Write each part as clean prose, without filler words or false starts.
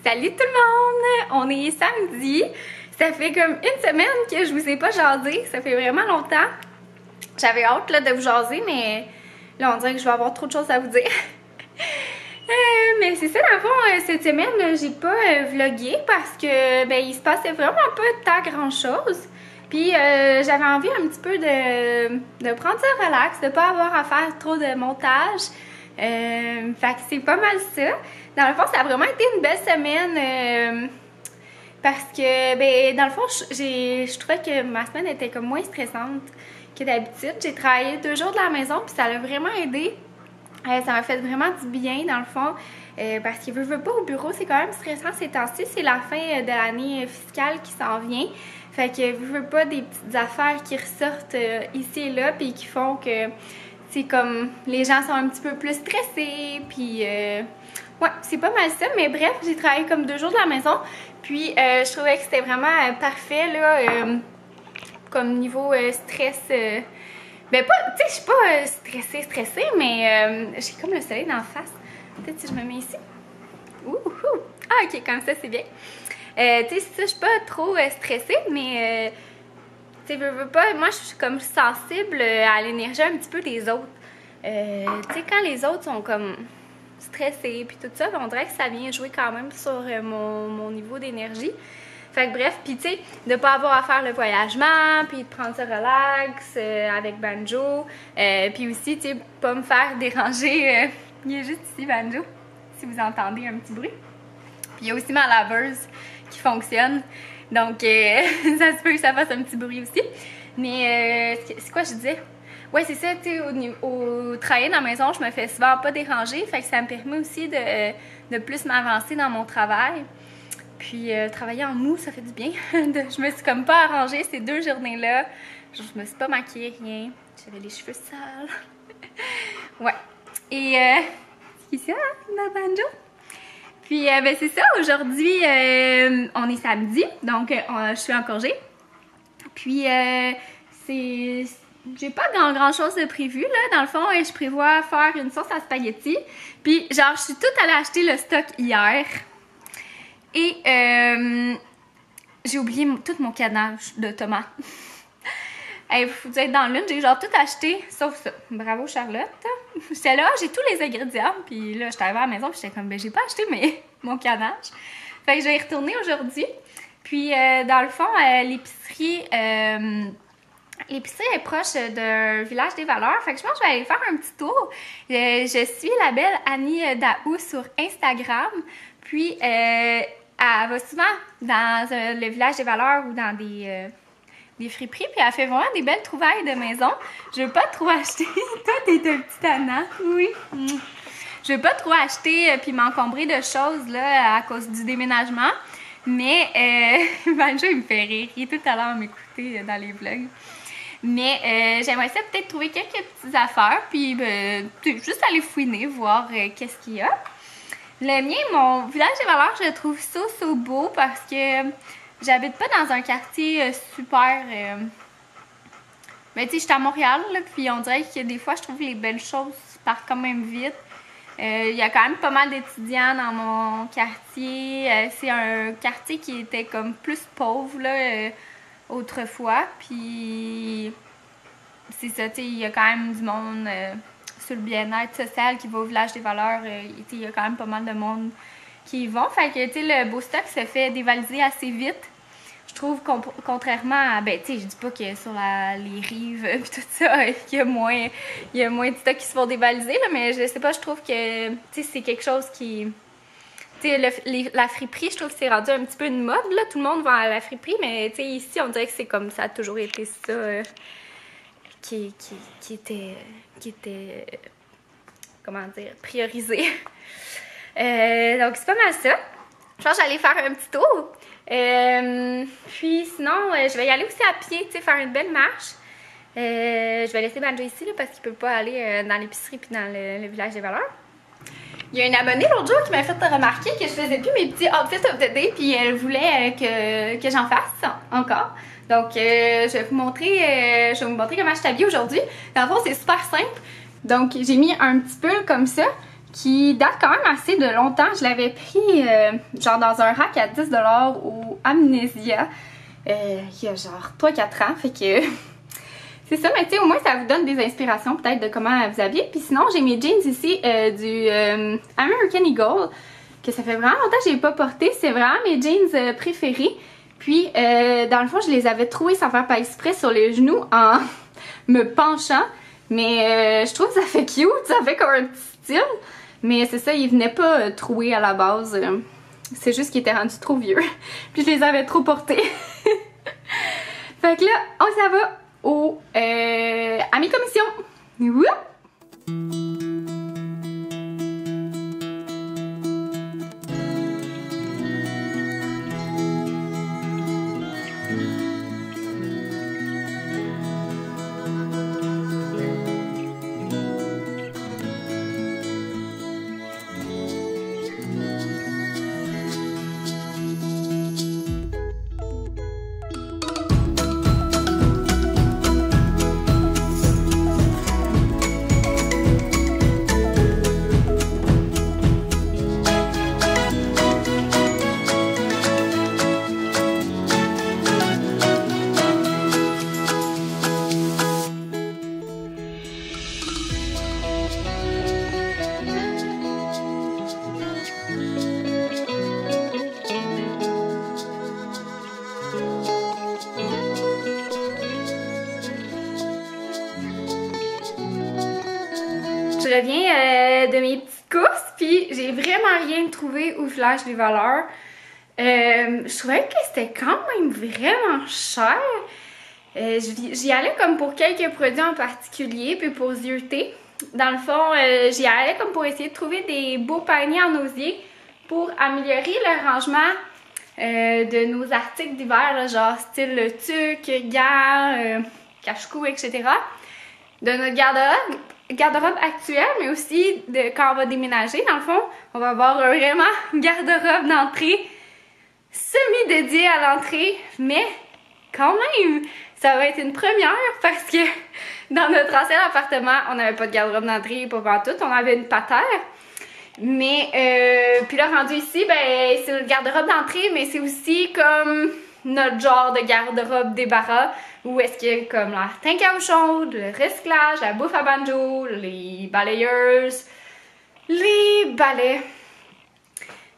Salut tout le monde! On est samedi. Ça fait comme une semaine que je vous ai pas jasé. Ça fait vraiment longtemps. J'avais hâte là, de vous jaser, mais là on dirait que je vais avoir trop de choses à vous dire. Mais c'est ça, dans le fond, cette semaine, j'ai pas vlogué parce que ben il se passait vraiment pas tant grand chose. Puis j'avais envie un petit peu de prendre ça relax, de pas avoir à faire trop de montage. Fait que c'est pas mal ça. Dans le fond, ça a vraiment été une belle semaine parce que, ben, dans le fond, je trouvais que ma semaine était comme moins stressante que d'habitude. J'ai travaillé 2 jours de la maison, puis ça l'a vraiment aidé. Ça m'a fait vraiment du bien, dans le fond, parce que veut pas au bureau, c'est quand même stressant ces temps-ci. C'est la fin de l'année fiscale qui s'en vient. Fait que veut pas des petites affaires qui ressortent ici et là, puis qui font que c'est comme les gens sont un petit peu plus stressés, puis ouais, c'est pas mal ça. Mais bref, j'ai travaillé comme 2 jours de la maison, puis je trouvais que c'était vraiment parfait là, comme niveau stress. Ben pas, tu sais, je suis pas stressée, mais j'ai comme le soleil dans la face. Peut-être si je me mets ici. Ouh! Ah ok, comme ça c'est bien. Tu sais, ça, je suis pas trop stressée, mais tu sais, veux pas, moi je suis comme sensible à l'énergie un petit peu des autres. Tu sais, quand les autres sont comme stressés puis tout ça, on dirait que ça vient jouer quand même sur mon niveau d'énergie. Fait que bref, puis tu sais, de pas avoir à faire le voyagement, puis de prendre ça relax avec Banjo. Puis aussi, tu sais, pas me faire déranger. Il est juste ici, Banjo, si vous entendez un petit bruit. Puis il y a aussi ma laveuse qui fonctionne. Donc, ça se peut que ça fasse un petit bruit aussi. Mais c'est quoi je disais? Ouais, c'est ça, tu sais, au travailler dans la maison, je me fais souvent pas déranger. Fait que ça me permet aussi de plus m'avancer dans mon travail. Puis travailler en mou, ça fait du bien. Je me suis comme pas arrangée ces 2 journées-là. Je me suis pas maquillée, rien. J'avais les cheveux sales. Ouais. Et c'est ça, ma Banjo. Puis ben c'est ça, aujourd'hui, on est samedi, donc je suis en congé. Puis j'ai pas grand chose de prévu, là. Dans le fond, je prévois faire une sauce à spaghetti. Puis genre, je suis toute allée acheter le stock hier. Et j'ai oublié tout mon canage de tomates. Hey, vous êtes dans l'une, j'ai genre tout acheté, sauf ça. Bravo Charlotte. J'étais là, j'ai tous les ingrédients, puis là, j'étais arrivée à la maison, puis j'étais comme, ben j'ai pas acheté mon canage. Fait que je vais y retourner aujourd'hui. Puis, dans le fond, l'épicerie est proche d'un village des valeurs. Fait que je pense que je vais aller faire un petit tour. Je suis la belle Annie Daou sur Instagram. Puis, elle va souvent dans le village des valeurs ou dans des friperies, puis elle fait vraiment des belles trouvailles de maison. Je veux pas trop acheter. Toi, t'es un petit Anna. Oui. Je veux pas trop acheter puis m'encombrer de choses là à cause du déménagement. Mais Banjo, il me fait rire. Il est tout à l'heure m'écouter dans les vlogs. Mais j'aimerais ça peut-être trouver quelques petites affaires, puis juste aller fouiner, voir qu'est-ce qu'il y a. Le mien, mon village des valeurs, je le trouve so beau parce que j'habite pas dans un quartier super... Ben, tu sais, je suis à Montréal, là, puis on dirait que des fois, je trouve que les belles choses partent quand même vite. Il y a quand même pas mal d'étudiants dans mon quartier. C'est un quartier qui était comme plus pauvre, là, autrefois. Puis, c'est ça, tu sais, il y a quand même du monde... sur le bien-être social qui va au village des valeurs, il y a quand même pas mal de monde qui y vont. Fait que, tu sais, le beau stock se fait dévaliser assez vite. Je trouve, contrairement à, ben, tu sais, je dis pas que sur les rives et tout ça, il y a moins de stocks qui se font dévaliser, là, mais je sais pas, je trouve que, tu sais, c'est quelque chose qui... Tu sais, la friperie, je trouve que c'est rendu un petit peu une mode, là. Tout le monde va à la friperie, mais, tu sais, ici, on dirait que c'est comme ça a toujours été ça... qui était comment dire, priorisé. Donc c'est pas mal ça. Je pense que j'allais faire un petit tour. Puis sinon, je vais y aller aussi à pied, tu sais, faire une belle marche. Je vais laisser Banjo ici là, parce qu'il peut pas aller dans l'épicerie puis dans le village des valeurs. Il y a une abonnée l'autre jour qui m'a fait remarquer que je faisais plus mes petits outfits of the day, puis elle voulait que j'en fasse encore. Donc, je vais vous montrer comment je t'habille aujourd'hui. Dans le fond, c'est super simple. Donc, j'ai mis un petit pull comme ça, qui date quand même assez de longtemps. Je l'avais pris genre dans un rack à 10$ au Amnesia il y a genre 3-4 ans. Fait que c'est ça, mais tu sais, au moins ça vous donne des inspirations peut-être de comment vous habiller. Puis sinon, j'ai mes jeans ici du American Eagle, que ça fait vraiment longtemps que j'ai pas porté. C'est vraiment mes jeans préférés. Puis dans le fond, je les avais troués sans faire pas exprès sur les genoux en me penchant. Mais je trouve que ça fait cute, ça fait comme un petit style. Mais c'est ça, ils venaient pas troués à la base. C'est juste qu'ils étaient rendus trop vieux. Puis je les avais trop portés. Fait que là, on s'en va à mes commissions. Wouh! Je reviens de mes petites courses, puis j'ai vraiment rien trouvé au Village des Valeurs. Je trouvais que c'était quand même vraiment cher. J'y allais comme pour quelques produits en particulier, puis pour zioter. Dans le fond, j'y allais comme pour essayer de trouver des beaux paniers en osier pour améliorer le rangement de nos articles d'hiver, genre style tuque, gants, cache-cou, etc. De notre garde-robe actuelle, mais aussi de quand on va déménager. Dans le fond, on va avoir vraiment garde-robe d'entrée semi-dédié à l'entrée, mais quand même, ça va être une première parce que dans notre ancien appartement, on n'avait pas de garde-robe d'entrée, pas pantoute, on avait une patère. Mais, puis là, rendu ici, ben, c'est notre garde-robe d'entrée, mais c'est aussi comme notre genre de garde-robe débarras, où est-ce qu'il y a comme la tank à eau chaude, le recyclage, la bouffe à banjo, les balayeuses, les balais,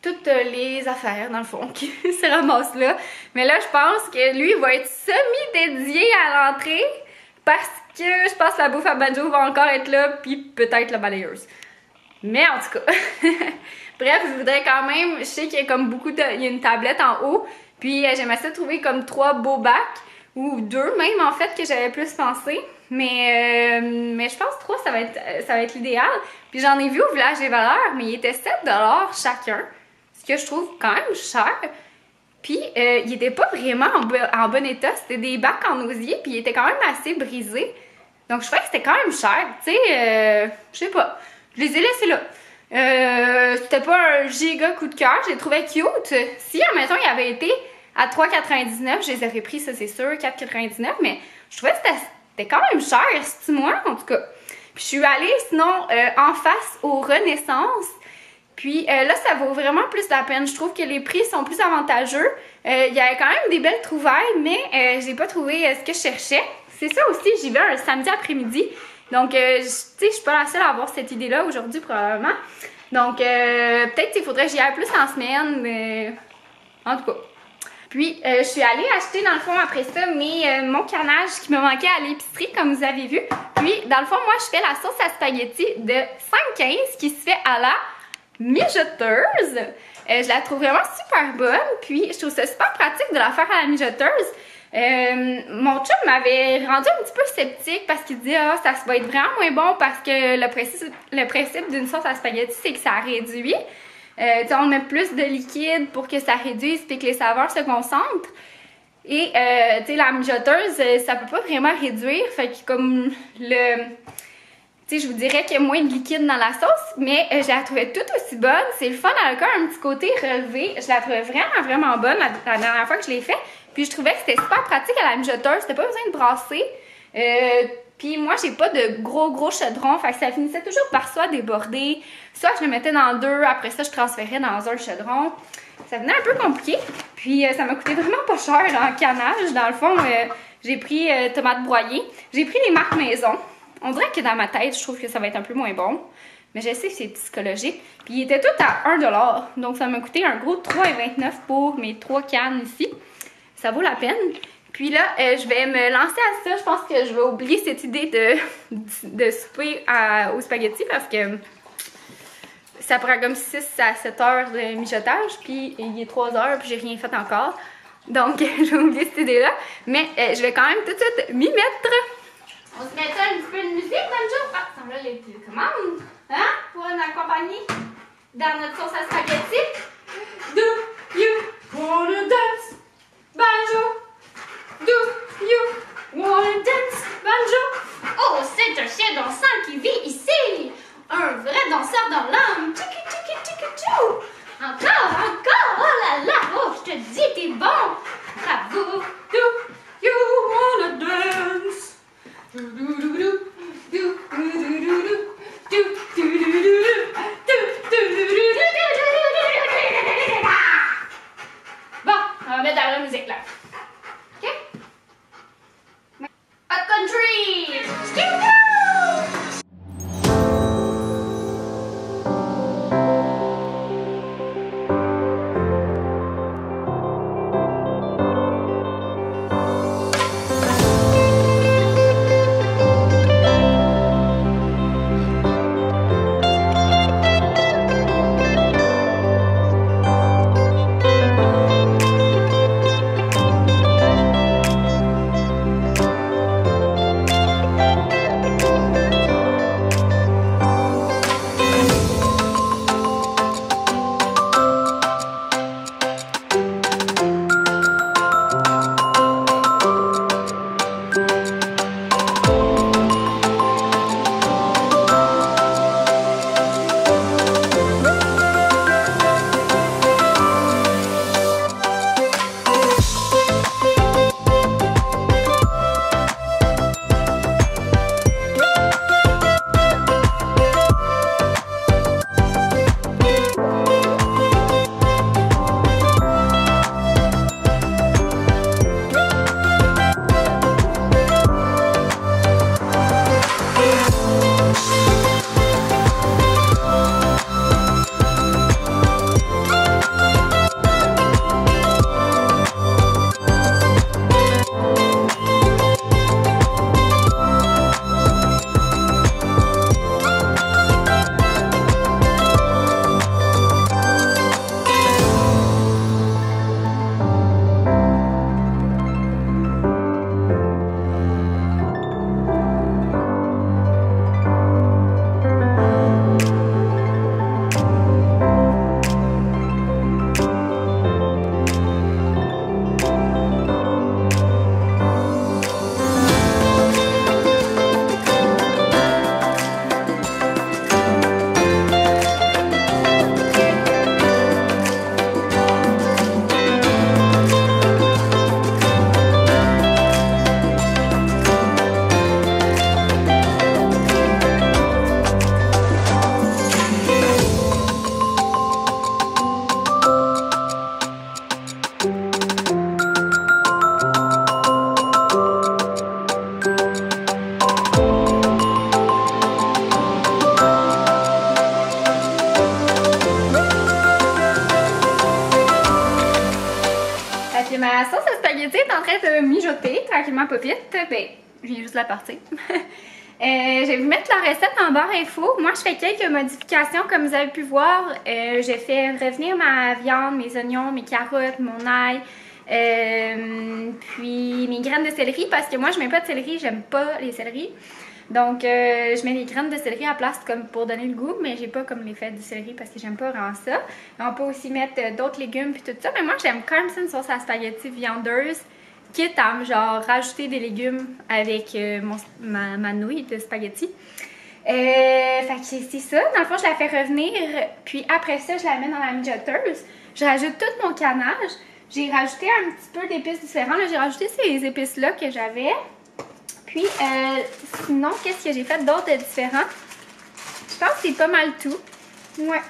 toutes les affaires, dans le fond, qui se ramassent là. Mais là, je pense que lui, il va être semi-dédié à l'entrée, parce que je pense que la bouffe à banjo va encore être là, puis peut-être la balayeuse. Mais en tout cas, bref, je voudrais quand même, je sais qu'il y a comme beaucoup de, il y a une tablette en haut, puis j'aimerais ça trouver comme 3 beaux bacs, ou 2 même en fait, que j'avais plus pensé. Mais je pense 3, ça va être l'idéal. Puis j'en ai vu au Village des Valeurs, mais il était 7$ chacun, ce que je trouve quand même cher. Puis il était pas vraiment en bon état, c'était des bacs en osier, puis il était quand même assez brisé. Donc je trouvais que c'était quand même cher, tu sais, je sais pas. Je les ai laissés là. C'était pas un giga coup de cœur, je les trouvais cute. Si, admettons, il avait été à 3,99$, je les aurais pris, ça c'est sûr, 4,99$, mais je trouvais que c'était quand même cher, 6 mois en tout cas. Puis je suis allée sinon en face au Renaissance. Puis là, ça vaut vraiment plus la peine. Je trouve que les prix sont plus avantageux. Il y avait quand même des belles trouvailles, mais j'ai pas trouvé ce que je cherchais. C'est ça aussi, j'y vais un samedi après-midi. Donc, tu sais, je suis pas la seule à avoir cette idée-là aujourd'hui, probablement. Donc, peut-être qu'il faudrait que j'y aille plus en semaine, mais en tout cas. Puis, je suis allée acheter, dans le fond, après ça, mon canage qui me manquait à l'épicerie, comme vous avez vu. Puis, dans le fond, moi, je fais la sauce à spaghetti de 5,15 qui se fait à la mijoteuse. Je la trouve vraiment super bonne. Puis, je trouve ça super pratique de la faire à la mijoteuse. Mon chum m'avait rendu un petit peu sceptique parce qu'il disait ça va être vraiment moins bon parce que le principe d'une sauce à spaghetti, c'est que ça réduit. On met plus de liquide pour que ça réduise et que les saveurs se concentrent. Et la mijoteuse, ça peut pas vraiment réduire. Fait que comme je vous dirais qu'il y a moins de liquide dans la sauce, mais je la trouvais tout aussi bonne. C'est le fun, elle a encore un petit côté relevé. Je la trouvais vraiment, vraiment bonne la dernière fois que je l'ai fait. Puis je trouvais que c'était super pratique à la mijoteuse. C'était pas besoin de brasser. Puis moi, j'ai pas de gros chaudron, fait que ça finissait toujours par soit déborder, soit je le mettais dans deux, après ça, je transférais dans un chaudron. Ça venait un peu compliqué, puis ça m'a coûté vraiment pas cher en canage. Dans le fond, j'ai pris tomates broyées, j'ai pris les marques maison. On dirait que dans ma tête, je trouve que ça va être un peu moins bon, mais je sais que c'est psychologique. Puis ils étaient tous à 1$, donc ça m'a coûté un gros 3,29$ pour mes 3 cannes ici. Ça vaut la peine. Puis là, je vais me lancer à ça. Je pense que je vais oublier cette idée de souper au spaghetti parce que ça prend comme 6 à 7 heures de mijotage. Puis il est 3 heures puis j'ai rien fait encore. Donc, je vais oublier cette idée-là. Mais je vais quand même tout de suite m'y mettre. On se met ça un petit peu de musique, Banjo? Ah, ça me là les télécommandes. Hein? Pour nous accompagner dans notre sauce à spaghetti. Do you wanna dance, Banjo? Do you wanna dance, Banjo? Oh, c'est un chien dansant qui vit ici! Un vrai danseur dans l'âme! Tchiki tchiki tchiki tchou! Encore! Oh là là! Oh, je te dis, t'es bon! Bravo! Do you wanna dance? Do do do do do do do do do do do do do Bon, on va mettre la vraie musique là. OK? Hot country! Ma sauce à spaghetti est en train de mijoter tranquillement pas vite. Ben, je viens juste de la partir. Je vais vous mettre la recette en barre info. Moi, je fais quelques modifications comme vous avez pu voir. J'ai fait revenir ma viande, mes oignons, mes carottes, mon ail, puis mes graines de céleri parce que moi, je mets pas de céleri, j'aime pas les céleris. Donc, je mets les graines de céleri à place comme pour donner le goût, mais j'ai pas comme l'effet du céleri parce que j'aime pas vraiment ça. On peut aussi mettre d'autres légumes puis tout ça, mais moi j'aime quand même ça une sauce à spaghetti viandeuse, quitte à genre rajouter des légumes avec ma nouille de spaghetti. Fait que c'est ça, dans le fond je la fais revenir, puis après ça je la mets dans la mijoteuse. Je rajoute tout mon canage. J'ai rajouté un petit peu d'épices différentes. J'ai rajouté ces épices-là que j'avais. Puis, sinon, qu'est-ce que j'ai fait d'autre de différent? Je pense que c'est pas mal tout. Ouais.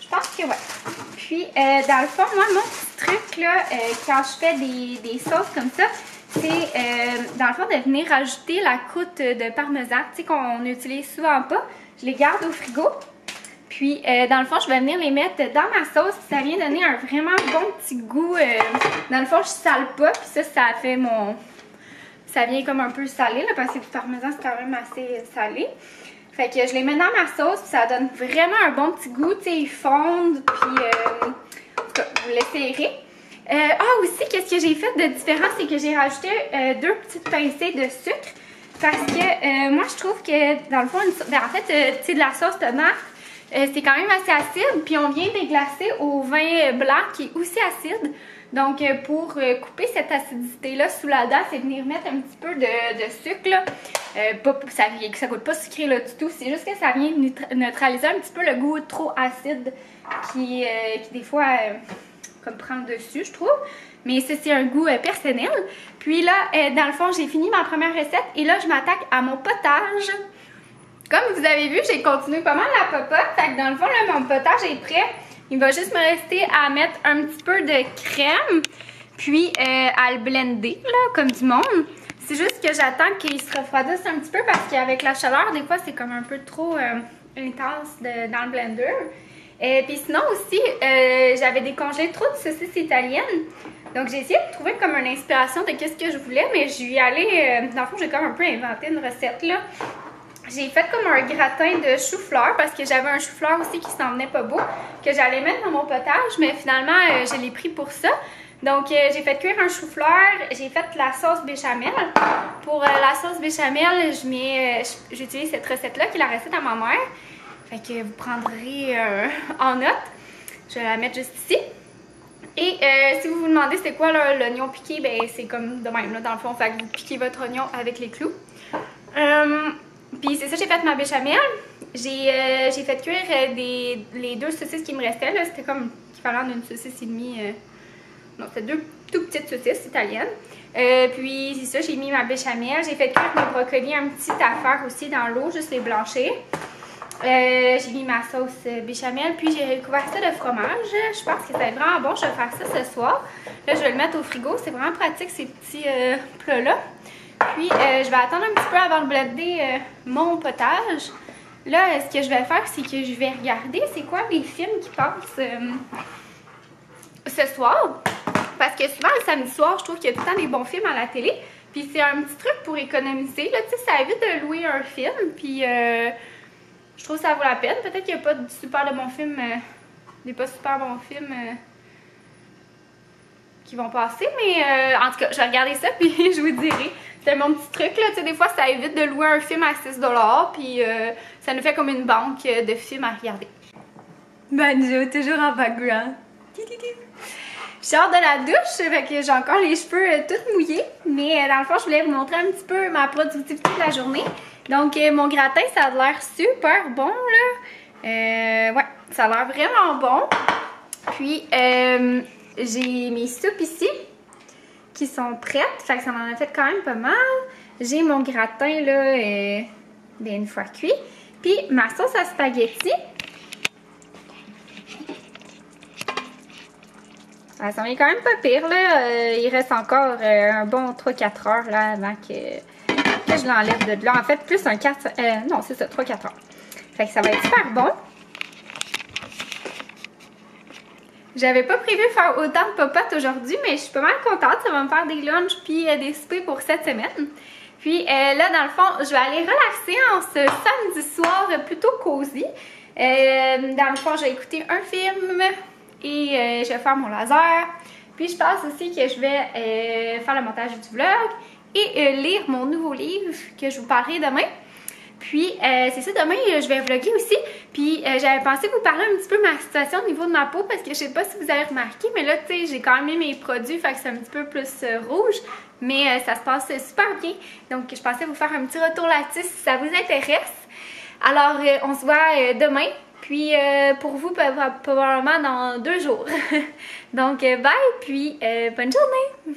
Je pense que ouais. Puis, dans le fond, moi, mon petit truc, là, quand je fais des sauces comme ça, c'est, dans le fond, de venir rajouter la croûte de parmesan, tu sais, qu'on n'utilise souvent pas. Je les garde au frigo. Puis, dans le fond, je vais venir les mettre dans ma sauce. Ça vient donner un vraiment bon petit goût. Dans le fond, je sale pas. Puis ça fait mon... Ça vient comme un peu salé, là, parce que le parmesan, c'est quand même assez salé. Fait que je les mets dans ma sauce, puis ça donne vraiment un bon petit goût. Tu sais, ils fondent, puis... en tout cas, vous l'essayerez. Aussi, qu'est-ce que j'ai fait de différent, c'est que j'ai rajouté 2 petites pincées de sucre. Parce que moi, je trouve que, dans le fond, en fait, tu sais, de la sauce tomate, c'est quand même assez acide. Puis on vient déglacer au vin blanc qui est aussi acide. Donc, pour couper cette acidité-là sous la dent, c'est venir mettre un petit peu de sucre, là. Ça coûte pas sucré, là, du tout. C'est juste que ça vient neutraliser un petit peu le goût trop acide qui des fois, comme prend le dessus, je trouve. Mais ça, c'est un goût personnel. Puis là, dans le fond, j'ai fini ma première recette. Et là, je m'attaque à mon potage. Comme vous avez vu, j'ai continué pas mal la popote. Fait que dans le fond, là, mon potage est prêt. Il va juste me rester à mettre un petit peu de crème, puis à le blender, là, comme du monde. C'est juste que j'attends qu'il se refroidisse un petit peu parce qu'avec la chaleur, des fois, c'est comme un peu trop intense dans le blender. Puis sinon aussi, j'avais décongelé trop de saucisses italiennes. Donc j'ai essayé de trouver comme une inspiration de qu'est-ce que je voulais, mais je suis allée, dans le fond, j'ai comme un peu inventé une recette, là. J'ai fait comme un gratin de chou-fleur parce que j'avais un chou-fleur aussi qui s'en venait pas beau, que j'allais mettre dans mon potage, mais finalement, je l'ai pris pour ça. Donc, j'ai fait cuire un chou-fleur, j'ai fait la sauce béchamel. Pour la sauce béchamel, j'utilise cette recette-là qui est la recette à ma mère. Fait que vous prendrez en note. Je vais la mettre juste ici. Et si vous vous demandez c'est quoi l'oignon piqué, ben c'est comme de même, là, dans le fond. Fait que vous piquez votre oignon avec les clous. Puis c'est ça, j'ai fait ma béchamel. J'ai fait cuire les 2 saucisses qui me restaient. C'était comme l'équivalent d'une saucisse et demie. Non, c'était 2 tout petites saucisses italiennes. Puis c'est ça, j'ai mis ma béchamel. J'ai fait cuire mon brocoli un petit affaire aussi dans l'eau, juste les blanchir. J'ai mis ma sauce béchamel, puis j'ai recouvert ça de fromage. Je pense que c'est vraiment bon. Je vais faire ça ce soir. Là, je vais le mettre au frigo. C'est vraiment pratique, ces petits plats-là. Puis, je vais attendre un petit peu avant de blender mon potage. Là, ce que je vais faire, c'est que je vais regarder c'est quoi les films qui passent ce soir. Parce que souvent, le samedi soir, je trouve qu'il y a tout le temps des bons films à la télé. Puis, c'est un petit truc pour économiser. Là, tu sais, ça évite de louer un film. Puis, je trouve que ça vaut la peine. Peut-être qu'il n'y a pas de super de bons films, des pas super bons films qui vont passer. Mais, en tout cas, je vais regarder ça, puis je vous dirai. C'est mon petit truc, là, tu sais, des fois, ça évite de louer un film à 6 $, puis ça nous fait comme une banque de films à regarder. Banjo, toujours en background. Je sors de la douche, fait que j'ai encore les cheveux tout mouillés, mais dans le fond, je voulais vous montrer un petit peu ma productivité de la journée. Donc, mon gratin, ça a l'air super bon, là. Ouais, ça a l'air vraiment bon. Puis, j'ai mes soupes ici qui sont prêtes, fait que ça m'en a fait quand même pas mal. J'ai mon gratin là, une fois cuit. Puis ma sauce à spaghetti. Ça vient quand même pas pire là. Il reste encore un bon 3-4 heures là avant que je l'enlève de là. En fait, plus un 4... non, c'est ça, 3-4 heures. Fait que ça va être super bon. J'avais pas prévu faire autant de popotes aujourd'hui, mais je suis pas mal contente. Ça va me faire des lunchs puis des soupers pour cette semaine. Puis là, dans le fond, je vais aller relaxer en ce samedi soir plutôt cosy. Dans le fond, je vais écouter un film et je vais faire mon laser. Puis je pense aussi que je vais faire le montage du vlog et lire mon nouveau livre que je vous parlerai demain. Puis, c'est ça, demain, je vais vlogger aussi. Puis, j'avais pensé vous parler un petit peu de ma situation au niveau de ma peau parce que je sais pas si vous avez remarqué, mais là, tu sais, j'ai quand même mis mes produits, fait que c'est un petit peu plus rouge. Mais ça se passe super bien. Donc, je pensais vous faire un petit retour là-dessus si ça vous intéresse. Alors, on se voit demain. Puis, pour vous, probablement dans 2 jours. Donc, bye, puis bonne journée!